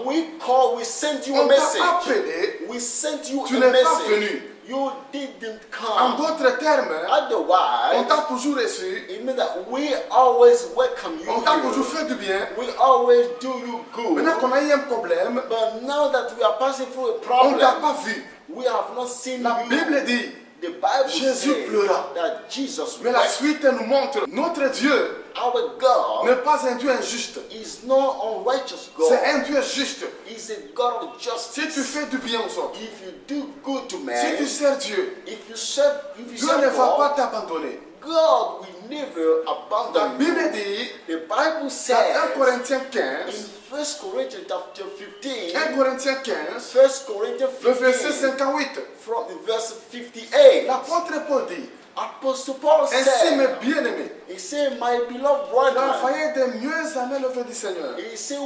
We sent you a On t'a message. appelé, We sent you tu a n'es pas message. venu. You didn't En come. d'autres termes, on Otherwise, t'a toujours reçu, it means that we always welcome you on t'a here. toujours fait du bien. We always do you good. Maintenant qu'on a eu un problème, But now that we are passing through a on ne t'a problem, pas vu. we have not seen La you. Bible dit, The Bible Jésus says pleura. that Jesus mais la wept. suite nous montre, notre Dieu Our God n'est pas un Dieu injuste. is not unrighteous God. C'est un Dieu juste. He's a God of justice. Si tu fais du bien aux autres, If you do good to si man, tu sers Dieu, if you serve Dieu ne va God, pas t'abandonner. God will never La abandon you. Bible dit, The Bible dans says 1 Corinthiens in 15, 1 Corinthians chapter 15, 1 Corinthiens 15, 1 Corinthians le verset 15, 58, from verse 58, l'apôtre Paul dit, Apostle Paul ainsi mes said, bien-aimés, he said, my beloved brethren, travaillez de mieux à l'œuvre du Seigneur he said,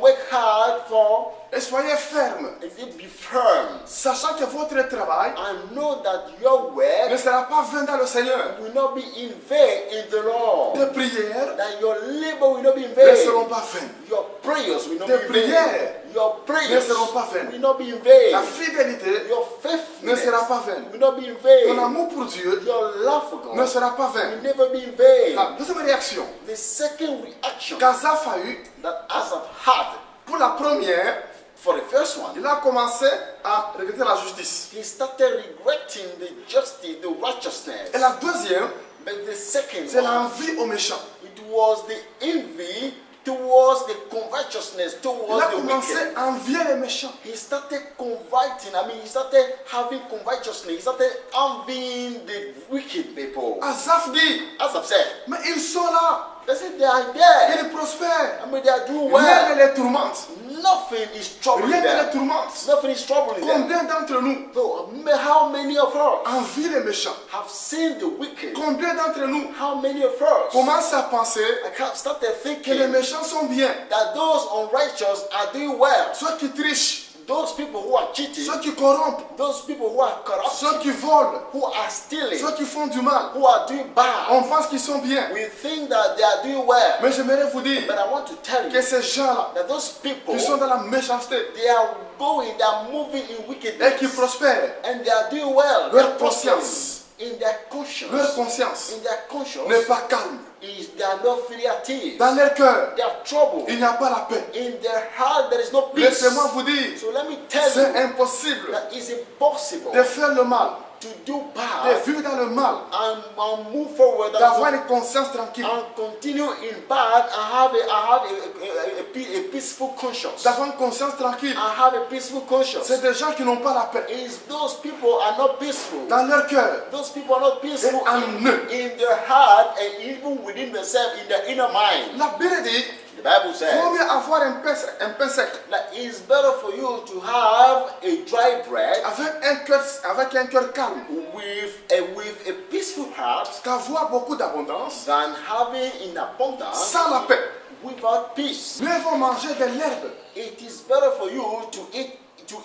work hard for, et soyez fermes, he said, be firm, sachant que votre travail and know that your ne work sera pas vain dans le Seigneur. will not be in vain in the Lord, Tes prières that your labor will not be in ne vain, seront pas vaines. your prayers will not Tes be in vain, prières your ne prayers seront pas vaines. will not be in vain, La fidélité your ne faithfulness sera pas vaine. will not be in Ton vain, amour pour Dieu your love for ne God sera pas will vain. never be in vain. La deuxième réaction The second reaction qu'Azaph a eue, that Asaph had, pour la première, for the first one, il a commencé à regretter la justice. he started regretting the justice, the righteousness. Et la deuxième, But the second c'est one, l'envie aux méchants. it was the envy towards the covetousness, Il towards a the commencé wicked. à envier les méchants. He started he started having covetousness, he started envying the wicked people. Azaph dit, As I've said, mais ils sont là, they said they are there. ils prospèrent. I mean, they are doing Rien well. ne les tourmente. Nothing is troubling Rien ne les them. tourmente. Nothing is troubling them. Combien d'entre nous So, how many of us envient les méchants? have seen the wicked? Combien d'entre nous How many of us commencent à penser started que les thinking méchants sont bien? that those unrighteous are doing well? Ceux qui trichent, Those people who are cheating, ceux qui corrompent, those people who are corrupt, ceux qui volent, who are stealing, ceux qui font du mal. who are doing bad, On pense qu'ils sont bien. we think that they are doing well. Mais j'aimerais vous dire But I want to tell que you ces gens-là, that those people, qui sont dans la méchanceté they are moving in et qui wickedness, prospèrent, and they are doing well. They are leur prospering. conscience, In their conscience, leur conscience in their conscience, n'est pas calme. they are not free at ease. Dans leur cœur, They are troubled. il n'y a pas la paix. In their heart, there is no peace. Laissez-moi vous dire, So let me tell c'est you impossible that it's impossible de faire le mal, to do de bad vivre dans le mal, and move forward d'avoir une conscience tranquille, and continue in bad and have a peaceful conscience. d'avoir une conscience tranquille. And have a peaceful conscience. C'est des gens qui n'ont pas la paix Is those people are not peaceful. dans leur cœur Those people are not peaceful et en eux. in their heart and even within themselves, in their inner mind. La Bible dit, The Bible il says vaut mieux avoir un pain sec that it's better for you to have a dry bread avec un cœur calme with a peaceful heart qu'avoir beaucoup d'abondance than having in abundance sans la paix. without peace. Mieux vaut manger de l'herbe It is better for you to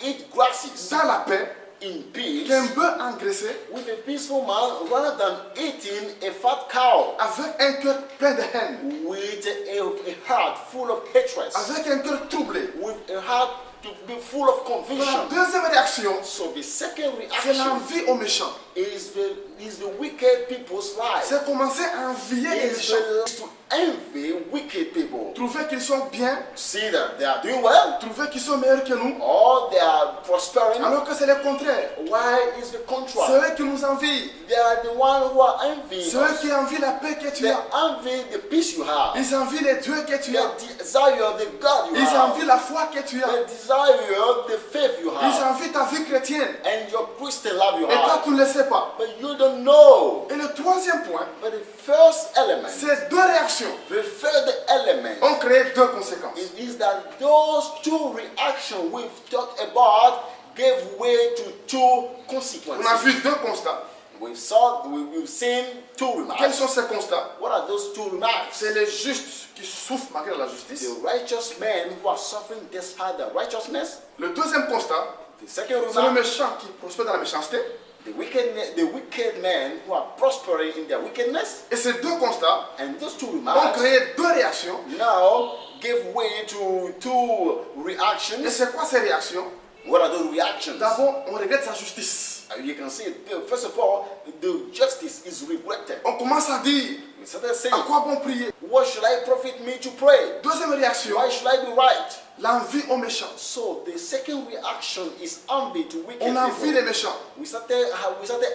eat grasses dans la paix in peace qu'un bœuf engraissé with a peaceful man rather than eating a fat cow avec un cœur plein de haine, with a heart full of hatred, avec un cœur troublé. with a heart to be full of La conviction. deuxième réaction, So the second c'est reaction l'envie aux méchants. is the wicked people's life. C'est commencer à envier les Is méchants. to envy wicked people. Trouver qu'ils sont bien, See that they are doing well, trouver qu'ils sont meilleurs que nous, or they are prospering. alors que c'est le contraire. Why is the C'est contrary? eux qui nous envient. They are the one who are envying C'est eux us. qui envient la paix que tu They as. envy the peace you have. Ils envient les dieux que tu as. They desire the God you Ils have. envient la foi que tu as. They desire the faith you Ils have. envient ta vie chrétienne. And your Christian love you Et toi, have. tu ne le sais pas. But you don't know. Et le troisième point, But the first element, ces deux réactions the third element, ont créé deux conséquences. it is that those two reactions we've talked about gave way to two On a consequences. vu deux constats. We've seen two Quels remarks. sont ces constats? What are those two remarks? C'est les justes qui souffrent malgré la justice. The righteous men who are suffering despite their righteousness. Le deuxième constat, The second c'est le remark, méchant qui prospère dans la méchanceté. the wicked men who are prospering in their wickedness. Et ces deux constats And those two ont remarks créé deux réactions now gave way to two Et reactions. c'est quoi ces réactions? What are those reactions? D'abord, on regrette sa justice. You can see, first of all, the justice is regretted. On commence à dire, We started saying, à quoi bon prier? what should I profit me to pray? Deuxième réaction, Why should I be right? l'envie aux méchants. So the second reaction is envy to wicked On envie people. les méchants. We started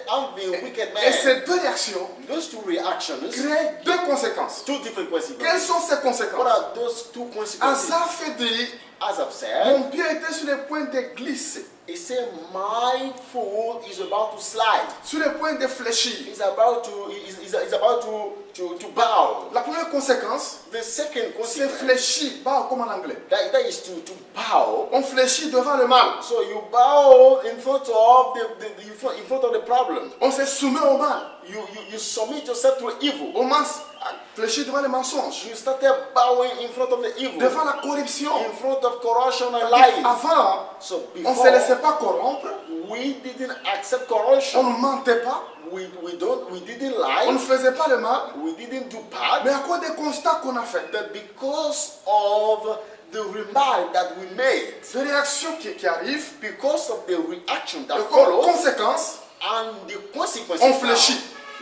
envying wicked Et men. ces deux réactions Those two reactions créent deux conséquences. two different Quelles consequences. sont ces What conséquences? are those two consequences? Asaph dit, As I've said, mon pied était sur le point de glisser, he said, my foot is about to slide. sur le point de fléchir. He's about to bow. La première conséquence, The second c'est consequence, fléchir, bow comme en anglais. that is to bow. On fléchit devant le mal. So you bow in front of in front of the problem. On se soumet au mal. You submit yourself to evil. On fléchit devant les mensonges, You started bowing in front of the evil, devant la corruption. in front of corruption and lying. Avant, So on ne before, se laissait pas corrompre, we didn't accept on corruption. ne mentait pas, We didn't on ne lie. faisait pas le mal. We didn't do bad. Mais à cause des constats qu'on a faits, But because of the remark that we made, des réactions qui arrivent, because of the reaction that de follows, conséquences, and the consequences, on fléchit.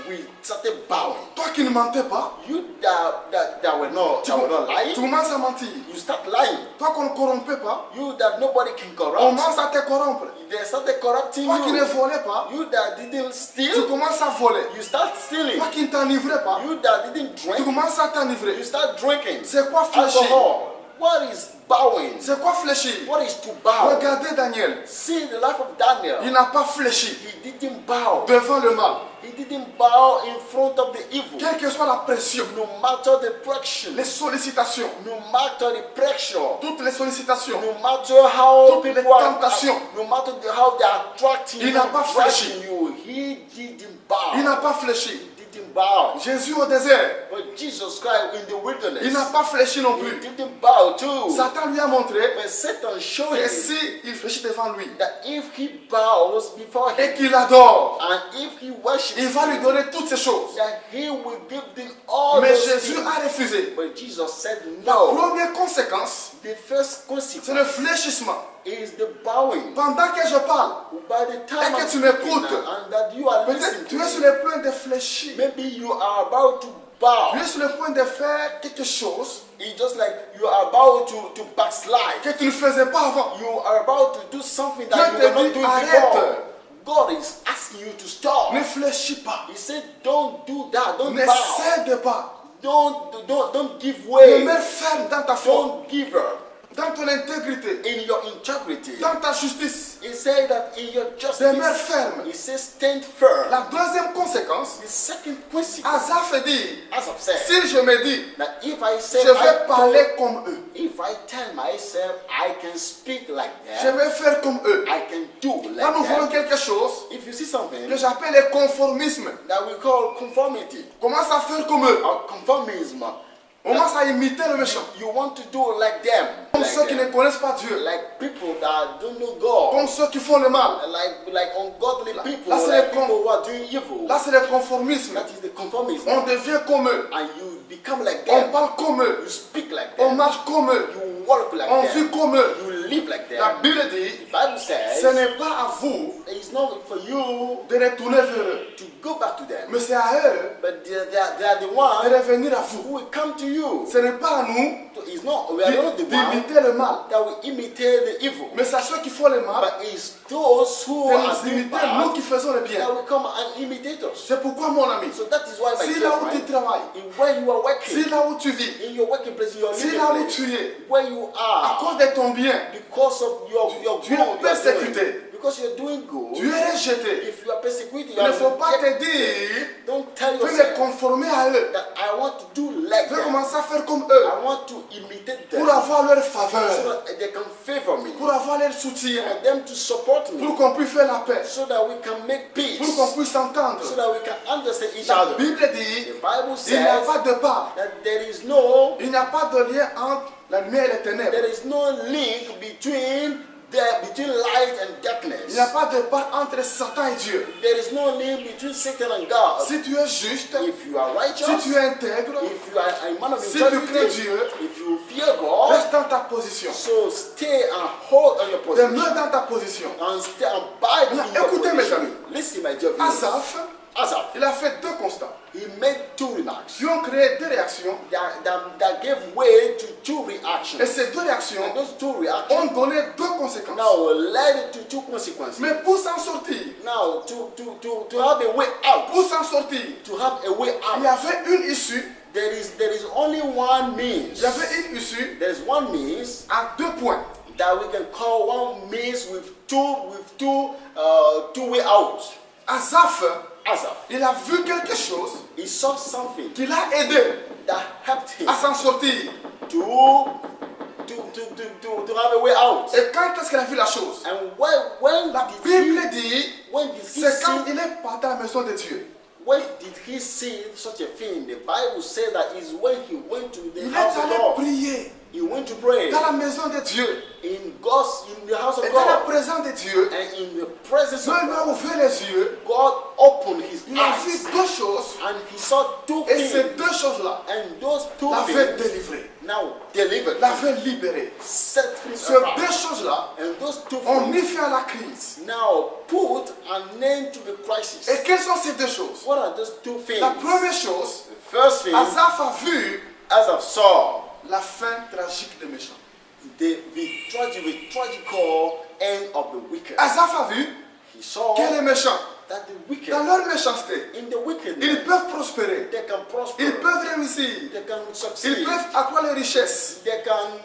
we started bowing. Toi qui ne mentais pas, You that were not tu lying, commences à mentir. you start lying. Toi qu'on ne corrompait pas, You that nobody can on corrupt, commence à te corrompre. they started corrupting Toi qui ne you. volais pas, You that didn't tu steal, commences à voler. you start stealing. Toi qui ne t'enivrais pas, You that didn't tu drink, commences à t'enivrer. you start drinking C'est quoi fléchir? alcohol. What is bowing? C'est quoi fléchir? What is to bow? Regardez Daniel. See the life of Daniel. Il n'a pas fléchi He didn't bow. devant le mal. He didn't bow in front of the evil. Quelle que soit la pression, No matter the pressure, les sollicitations, no matter the pressure, toutes les sollicitations, no matter how toutes les people are, tentations, no matter how they are attracting il you, n'a pas attracting you, he didn't bow. il n'a pas fléchi. He didn't bow. Jésus au désert, But Jesus Christ in the wilderness, il n'a pas fléchi non he plus. didn't bow too. Satan lui a montré But Satan showed que him si il fléchit devant lui that if he bows before him et qu'il adore, and if he worships il va lui him, donner toutes ces choses. that he will give them all Mais those Jésus things. a refusé. But Jesus said La no. première conséquence, The first c'est consequence le fléchissement. is the bowing. Pendant que je parle, By the time Et que I'm tu speaking m'écoutes, and that you are peut-être listening tu to es sur me, le point de fléchir. maybe you are about to bow. Tu es sur le point de faire quelque chose It's just like you are about to backslide. que tu ne faisais pas avant. You are about to do something Dieu that you te were not dit, doing arrête. before. God is asking you to stop. Ne fléchis pas. He said, don't do that. Don't Ne bow. cède pas. Don't give way. Demeure ferme dans ta foi, Don't give up dans ton intégrité, in your integrity. dans ta justice. He said that in your Demeure justice. ferme. He says, stand firm. La deuxième conséquence, The second consequence, Asaph dit, as I've said, si je me dis, that if I say je vais parler comme eux, if I tell myself I can speak like je that, vais faire comme eux. I can do Là, nous like voyons that. quelque chose If you see something que j'appelle le conformisme. that we call conformity Commence à faire comme eux. or conformism, Commence à imiter le méchant. you want to do like them, Comme ceux qui ne connaissent pas Dieu. like people that don't know God, Comme ceux qui font le mal. like ungodly people, là, c'est like le con- people who are doing evil. Là, c'est le conformisme. That is the conformism, On devient comme eux. and you become like On them. parle comme eux. You speak like On them. marche comme eux. You walk like On them. vit comme eux. You live like La them. Bible dit, The Bible says ce n'est pas à vous it's not for you de retourner vers eux. to go back to them, Mais c'est à eux but they are the de ones revenir à vous. who will come to you. Ce n'est pas à nous It's not, we are not the ones d'imiter le mal. that will imitate the evil, Mais c'est à ceux qui font le mal but it's those who de are nous doing imiter, nous bad qui faisons le bien. that will come and imitate us. C'est pourquoi, mon ami, So that is why, my si dear là où tu friend, travailles, in where you are si working, là où tu vis, in your working place, in your si living là où place, tu es, where you à are, cause de ton bien, because of your tu es good, you are persécuté. doing, because you're doing good, tu es rejeté. if you are persecuted, you Il ne are faut pas te rejected. dire, Don't tell fais me yourself conformer à eux. that I want to do like Fais them. commencer à faire comme eux. I want to imitate them Pour avoir leur so faveur. that they can favor me, Pour avoir leur soutien. for them to support me, Pour qu'on puisse faire la paix. so that we can make peace, Pour qu'on puisse s'entendre. so that we can understand each La other. Bible The dit, Bible il n'y a says pas de part. that there is no Il n'y a pas de lien entre la lumière et les ténèbres. there is no link between there between light and Il darkness. n'y a pas de débat entre Satan et Dieu. There is no link between Satan and God. Si tu es juste, If you are righteous, si tu es intègre, if you are a man of si tu crains integrity, Dieu, if you fear God, reste dans ta position. so stay and hold on your position. Demeure dans ta position. And stay and abide in your Écoutez, mes position. amis. Listen, my dear viewers. Asaph, Asaph, il a fait deux constats he made two remarks qui ont créé deux réactions. that gave way to two Et reactions. ces deux réactions And those two reactions ont donné deux conséquences. now led to two consequences. Mais pour s'en sortir, Now, to have a way out, pour s'en sortir, to have a way il y out, avait une issue, there is only one means. il y avait une issue There is one means à deux points. that we can call one means with two way out. Asaph, Asaph, il a vu quelque chose he saw something qui l'a aidé that helped him à s'en sortir. to have a way out. Et quand est-ce qu'il a vu la chose? And when La did Bible he, dit, when did he c'est quand see, il est parti à la maison de Dieu. when did he see such a thing? The Bible says that is when he went to the Il est house of allé God. prier He went to pray dans la maison de Dieu. in the house of Et dans la God. présence de Dieu, And in the presence Dieu of lui a God, ouvert les yeux. God opened his Il a vu eyes deux choses. and he saw two Et ces things. deux choses-là And those two l'avaient things délivré, now delivered, l'avaient libéré. set free Ces apart. deux choses-là And those two ont mis things fin à la crise. now put an end to the crisis. Et quelles sont ces deux choses? What are those two things? La première chose, The first thing, Asaph a vu as I saw, la fin tragique des méchants. the tragical end of the wicked. Asaph a vu He saw que les méchants, that the wicked, dans leur méchanceté, in the wickedness, ils peuvent prospérer, they can prosper, ils peuvent réussir, they can ils succeed, peuvent accroître les richesses, they can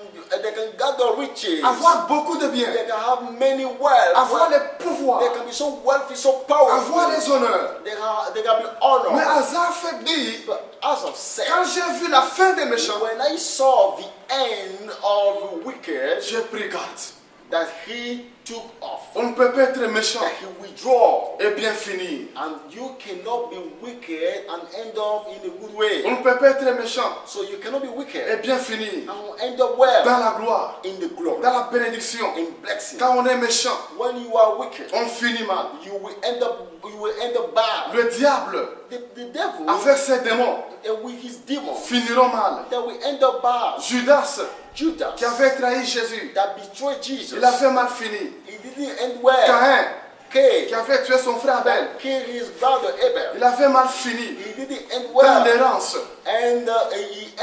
gather riches, avoir beaucoup de biens, they can have many wealth, avoir les pouvoirs, they can be so wealthy, so powerful, avoir les honneurs. they can be honored. Mais Asaph dit, But as I've said, quand j'ai vu la fin des méchants, when I saw the end of the wicked, j'ai pris garde. that he took off, On ne peut pas être méchant that he withdraw, et bien finir. and you cannot be wicked and end up in a good way. On ne peut pas être méchant So you cannot be et wicked bien finir and end up well dans la gloire, in the glory, dans la bénédiction. in blessing. Quand on est méchant, When you are wicked, on finit mal. you will end up bad. Le diable, The devil avec ses démons, with his demons, finiront mal. that will end up bad. Judas, Judas qui avait trahi Jésus, that betrayed Jesus, il avait mal fini. he didn't end well. Caïn, Cain qui avait tué son frère Abel, killed his brother Abel. il avait mal fini. He didn't end Dans well, l'errance. and he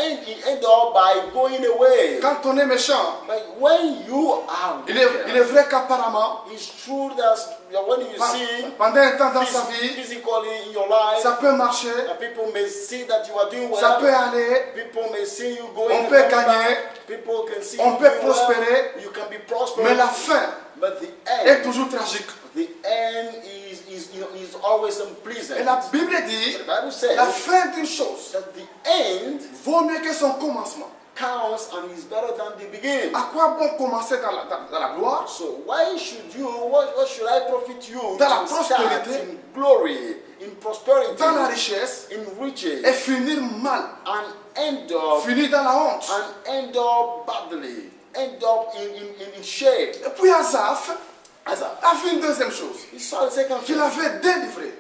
ended up by going away. Quand on est méchant, But when you are il wicked, est vrai qu'apparemment, it's true that when you see pendant un temps dans sa vie, physically in your life, ça peut marcher, people may see that you are doing ça peut well. aller, People may see you going. On and peut coming gagner, back. People can see on you peut doing prospérer, well. You can be prosperous. mais la fin But the est end, toujours tragique. the end is always unpleasant. Et la Bible dit, The Bible says la fin d'une chose that the end vaut mieux que son commencement. counts and is better than the beginning. À quoi bon commencer dans la gloire, So why should you? What should I profit you Dans la to start prospérité, in glory, in prosperity, dans la richesse, in riches, et finir mal, and end up finir dans la honte? badly, end up in shame? Et puis Asaph As a vu une deuxième chose, he saw the second qu'il thing avait délivré,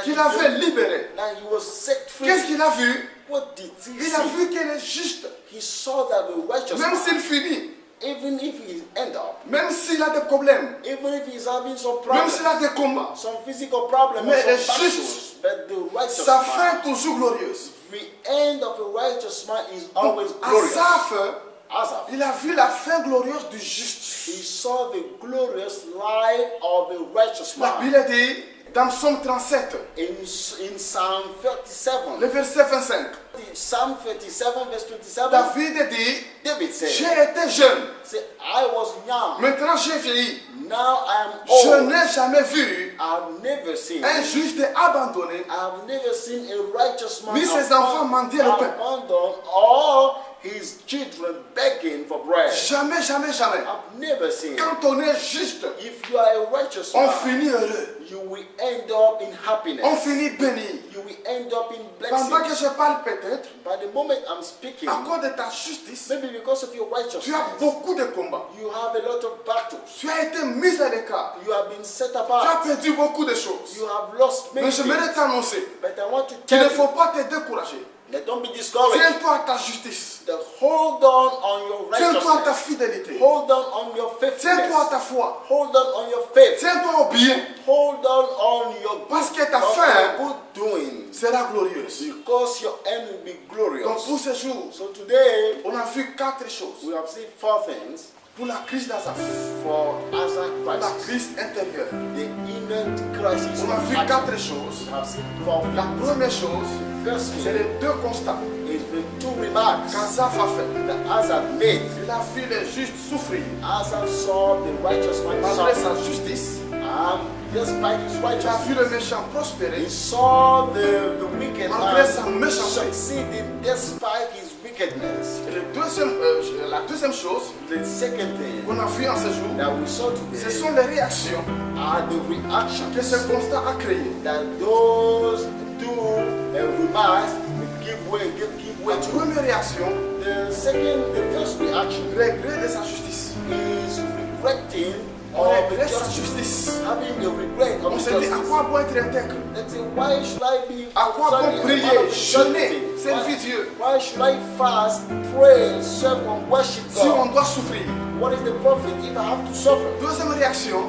qu'il he avait libéré. was set free. Qu'est-ce qu'il a vu? What did he Il a see? vu qu'elle est juste, He saw that the righteous même man, s'il finit, even if he end up, même s'il a des problèmes, even if he's having some même problems, s'il a des combats, some physical problems, Mais some le battles, juste, but the righteous sa man, fin est toujours glorieuse. the end of a righteous man is always glorious. Asaph, Asaph, il a vu la fin glorieuse du juste. he saw the glorious life of the righteous La man. Bible dit, dans Psaume 37, In Psalm 37, le verset 25, Psalm 37, verse 27, David dit, David j'ai said, été jeune, I was young, maintenant j'ai vieilli. now I am Je old. n'ai jamais vu I've never seen un juste abandonné I've never seen a righteous man ni ses enfants mendier le pain. abandoned or his children begging for bread. Jamais, jamais, jamais. I've never seen it. Quand on est juste, If you are a righteous on man, finit heureux. you will end up in happiness. On finit béni. You will end up in Pendant blessing. que je parle peut-être, By the moment I'm speaking, à cause de ta justice, maybe because of your tu as righteousness, beaucoup de combats. you have a lot of battles. Tu as été mis à l'écart. You have been set Tu as apart. perdu beaucoup de choses. You have lost many Mais je voudrais things. t'annoncer But I want to qu'il tell ne faut you pas te décourager. that don't be discouraged. Tiens-toi à ta justice. That hold on your Tiens-toi à ta righteousness. fidélité. Hold on your Tiens-toi à faithfulness. ta foi. Hold on your faith. Tiens-toi au bien. Hold on your Parce que ta on fin your good doing. sera glorieuse. Because your end will be Donc glorious. pour ce jour, So today on a vu 4 choses. we have seen 4 things Pour la crise d'Azaph, for Asa pour la crisis. crise intérieure, The inner crisis. on a of vu action. 4 choses. We have seen 4 La things. première chose, First c'est thing les 2 constats is the 2 remarks qu'Azaph a fait. that Asa made. Il a vu les justes souffrir Asa saw the righteous man malgré suffer. sa justice. Despite his Il a righteousness, vu le méchant prospérer he saw the wicked malgré sa man méchanceté. succeeding despite his wickedness. Et la deuxième chose The second thing qu'on a vu en ce jour, that we saw ce today sont les réactions are the que ce reactions constat a créées. that those two remarks give way La to. première réaction, The first reaction regret de sa justice. is regretting On or regrette sa just justice. having a regret of On se dit à justice. quoi bon être intègre? Let's say, why should I be À quoi sorry, bon a prier, man of jeûner, integrity? servir Dieu Why should I fast, pray, serve and worship si on God? doit souffrir? What is the profit if I have to suffer? Deuxième réaction,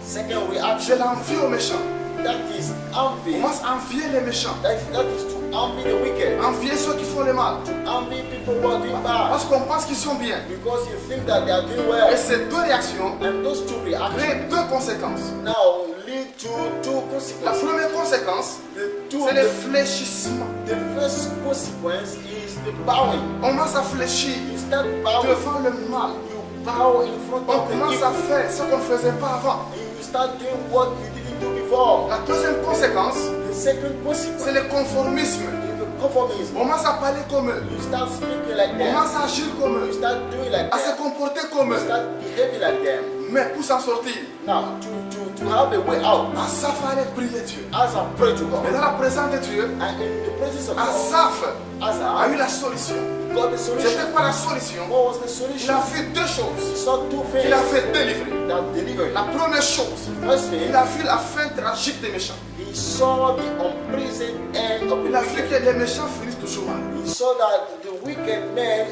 Second c'est reaction, l'envie aux méchants. that is On envy. commence à envier les méchants, That is to envy the wicked. envier ceux qui font le mal. Envy people who are doing bad. Parce qu'on pense qu'ils sont bien. Because you think that they are doing Et well. ces 2 réactions And those two reactions créent 2 conséquences. now lead to 2 La consequences. première conséquence, c'est le fléchissement. The first consequence is the bowing. On commence à fléchir You start bowing. devant le mal. You bow in front On of the commence à evil. faire ce qu'on ne faisait pas avant. And you start doing what you didn't do before. La deuxième conséquence, The second consequence c'est le conformisme. is the conformism. On commence à parler comme eux. You start speaking like On them. commence à agir comme You eux. start doing like À se them. comporter comme You eux. start behaving like them. Mais pour s'en sortir, Now, to have a way out, Asaph allait prier Dieu. as I pray to Mais God, dans la présence de Dieu, and in the presence of God, Asaph as a eu I la solution. got the C'était solution. pas la solution. What was the Il solution? a fait 2 He choses. saw 2 things Il a fait délivrer. that delivered La him. première chose, First thing, il a vu la fin tragique des méchants. he saw the unpleasant end of Il the a vu wicked. que les méchants finissent toujours mal. He saw that the wicked men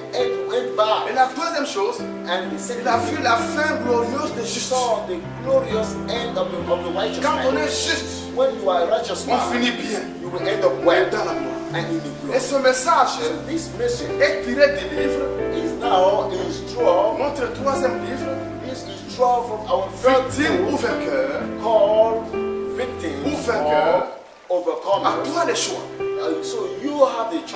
went Et bad. la deuxième chose, And the il second a thing, vu la fin glorieuse des he justes. saw the glorious end of the righteous Quand on man. est juste, When you are a righteous on man, finit bien you will end up well dans la gloire. and in the Et glory. ce message So this message est tiré du livre, is now draw. notre 3e livre, This is draw from our third Victime ou book vainqueur. called Victims Ou vainqueur. or À Overcomers. toi les choix. So you have the choice.